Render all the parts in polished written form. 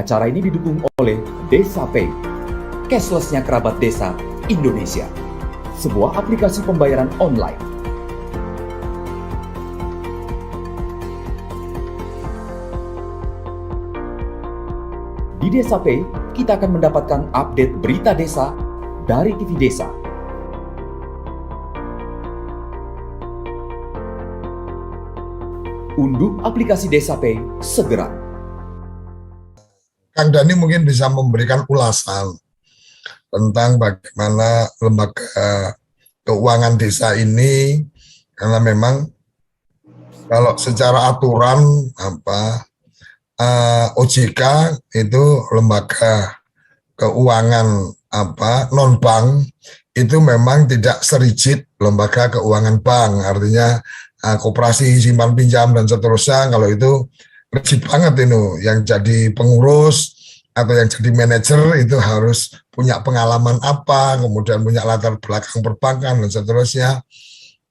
Acara ini didukung oleh Desa Pay, cashless-nya kerabat desa Indonesia, sebuah aplikasi pembayaran online. Di Desa Pay, kita akan mendapatkan update berita desa dari TV Desa. Unduh aplikasi Desa Pay segera. Kang Dhani mungkin bisa memberikan ulasan tentang bagaimana lembaga keuangan desa ini, karena memang kalau secara aturan OJK itu lembaga keuangan non bank itu memang tidak serigid lembaga keuangan bank, artinya koperasi simpan pinjam dan seterusnya. Kalau itu rigid banget itu, yang jadi pengurus atau yang jadi manajer itu harus punya pengalaman apa, kemudian punya latar belakang perbankan dan seterusnya.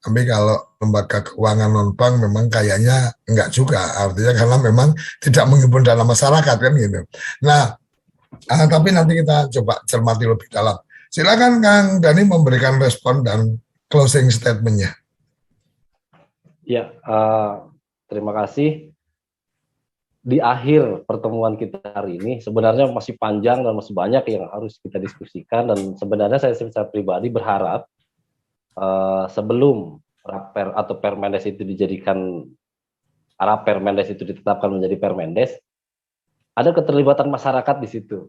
Tapi kalau lembaga keuangan non bank memang kayaknya enggak juga, artinya karena memang tidak menghimpun dana masyarakat kan gitu. Nah, tapi nanti kita coba cermati lebih dalam. Silakan Kang Dhani memberikan respon dan closing statement-nya. Ya, terima kasih. Di akhir pertemuan kita hari ini sebenarnya masih panjang dan masih banyak yang harus kita diskusikan, dan sebenarnya saya secara pribadi berharap sebelum Raper atau Permendes itu dijadikan Permendes itu ditetapkan menjadi Permendes, ada keterlibatan masyarakat di situ.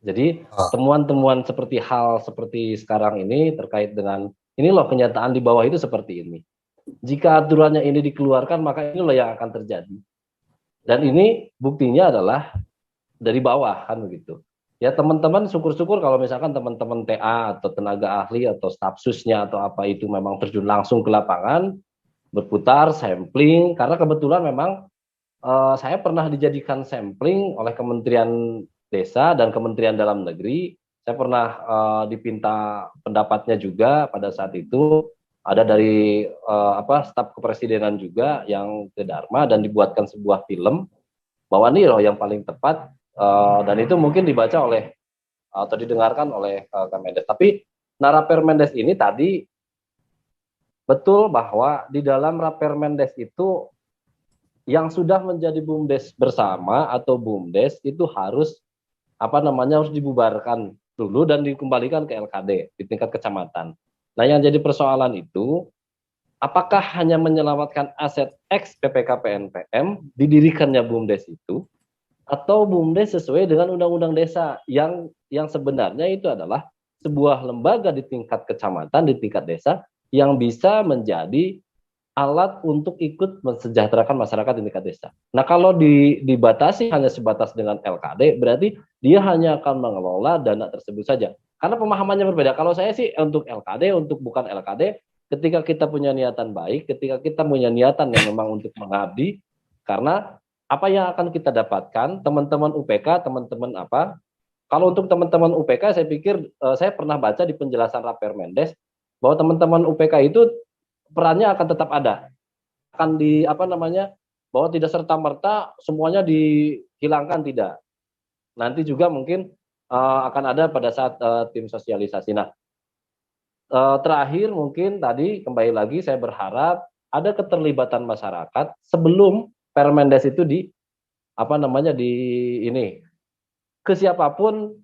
Jadi temuan-temuan seperti hal seperti sekarang ini terkait dengan ini loh kenyataan di bawah itu seperti ini. Jika aturannya ini dikeluarkan, maka ini loh yang akan terjadi. Dan ini buktinya adalah dari bawah kan begitu. Ya teman-teman, syukur-syukur kalau misalkan teman-teman TA atau tenaga ahli atau staf susnya atau apa itu memang terjun langsung ke lapangan, berputar, sampling, karena kebetulan memang saya pernah dijadikan sampling oleh Kementerian Desa dan Kementerian Dalam Negeri. Saya pernah dipinta pendapatnya juga pada saat itu. Ada dari staf kepresidenan juga yang ke Dharma, dan dibuatkan sebuah film bahwa ini loh yang paling tepat, dan itu mungkin dibaca oleh atau didengarkan oleh Kemendes. Tapi Rapermendes ini tadi betul bahwa di dalam Rapermendes itu yang sudah menjadi BUMDes bersama atau BUMDes itu harus harus dibubarkan dulu dan dikembalikan ke LKD di tingkat kecamatan. Nah, yang jadi persoalan itu, apakah hanya menyelamatkan aset ex PPK PNPM didirikannya BUMDes itu, atau BUMDes sesuai dengan Undang-Undang Desa yang sebenarnya itu adalah sebuah lembaga di tingkat kecamatan, di tingkat desa yang bisa menjadi alat untuk ikut mensejahterakan masyarakat di tingkat desa. Nah, kalau dibatasi hanya sebatas dengan LKD, berarti dia hanya akan mengelola dana tersebut saja. Karena pemahamannya berbeda. Kalau saya sih untuk LKD, untuk bukan LKD, ketika kita punya niatan baik, ketika kita punya niatan yang memang untuk mengabdi, karena apa yang akan kita dapatkan, teman-teman UPK, teman-teman kalau untuk teman-teman UPK, saya pikir saya pernah baca di penjelasan Rapermendes bahwa teman-teman UPK itu perannya akan tetap ada, akan bahwa tidak serta-merta semuanya dihilangkan, tidak. Nanti juga mungkin akan ada pada saat tim sosialisasi. Nah, terakhir mungkin tadi kembali lagi saya berharap ada keterlibatan masyarakat sebelum Permendes itu ke siapapun.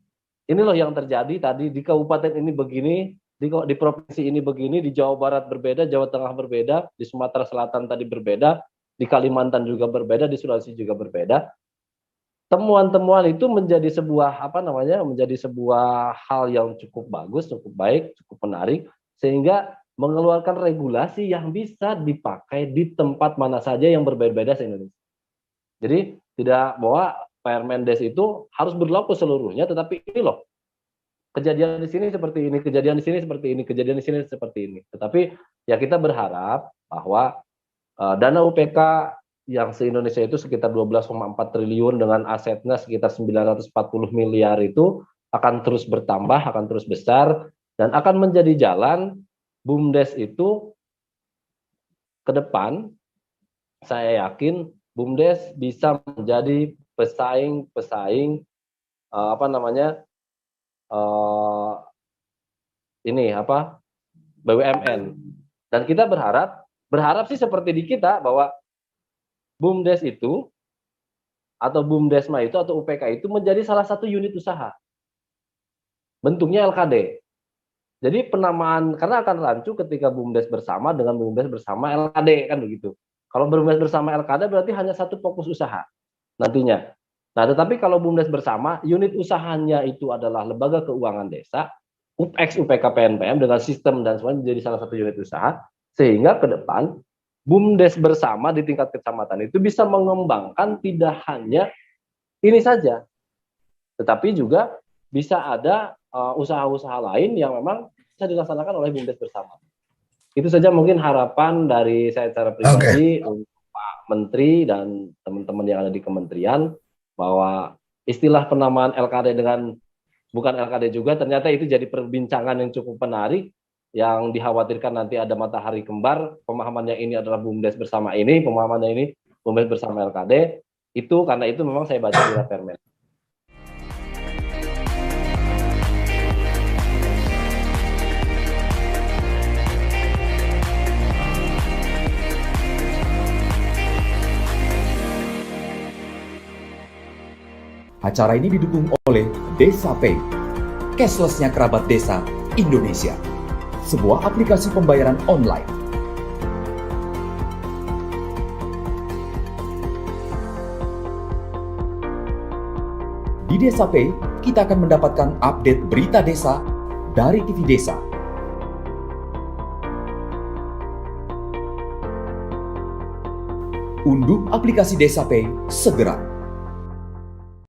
Ini loh yang terjadi tadi di kabupaten ini begini, di provinsi ini begini, di Jawa Barat berbeda, Jawa Tengah berbeda, di Sumatera Selatan tadi berbeda, di Kalimantan juga berbeda, di Sulawesi juga berbeda. Temuan-temuan itu menjadi sebuah menjadi sebuah hal yang cukup bagus, cukup baik, cukup menarik, sehingga mengeluarkan regulasi yang bisa dipakai di tempat mana saja yang berbeda-beda se-Indonesia. Jadi tidak bahwa Permendes itu harus berlaku seluruhnya, tetapi ini loh kejadian di sini seperti ini, kejadian di sini seperti ini, kejadian di sini seperti ini. Tetapi ya kita berharap bahwa dana UPK yang se-Indonesia itu sekitar 12,4 triliun dengan asetnya sekitar 940 miliar itu akan terus bertambah, akan terus besar, dan akan menjadi jalan BUMDes itu ke depan. Saya yakin BUMDes bisa menjadi pesaing eh, BUMN. Dan kita berharap sih seperti di kita bahwa BUMDes itu atau BUMDesma itu atau UPK itu menjadi salah satu unit usaha. Bentuknya LKD. Jadi penamaan karena akan rancu ketika BUMDes bersama dengan BUMDes bersama LKD kan begitu. Kalau BUMDes bersama LKD berarti hanya satu fokus usaha nantinya. Nah, tetapi kalau BUMDes bersama, unit usahanya itu adalah lembaga keuangan desa, UPX, UPK, PNPM dengan sistem dan semuanya menjadi salah satu unit usaha, sehingga ke depan BUMDes bersama di tingkat kecamatan itu bisa mengembangkan tidak hanya ini saja, tetapi juga bisa ada usaha-usaha lain yang memang bisa dilaksanakan oleh BUMDes bersama. Itu saja mungkin harapan dari saya secara pribadi untuk Pak Menteri dan teman-teman yang ada di kementerian, bahwa istilah penamaan LKD dengan bukan LKD juga ternyata itu jadi perbincangan yang cukup menarik, yang dikhawatirkan nanti ada matahari kembar, pemahamannya ini adalah BUMDes bersama ini, pemahamannya ini BUMDes bersama LKD, itu karena itu memang saya baca di Permen. Acara ini didukung oleh Desa Pay, cashless-nya kerabat desa Indonesia, sebuah aplikasi pembayaran online. Di Desa Pay, kita akan mendapatkan update berita desa dari TV Desa. Unduh aplikasi Desa Pay segera.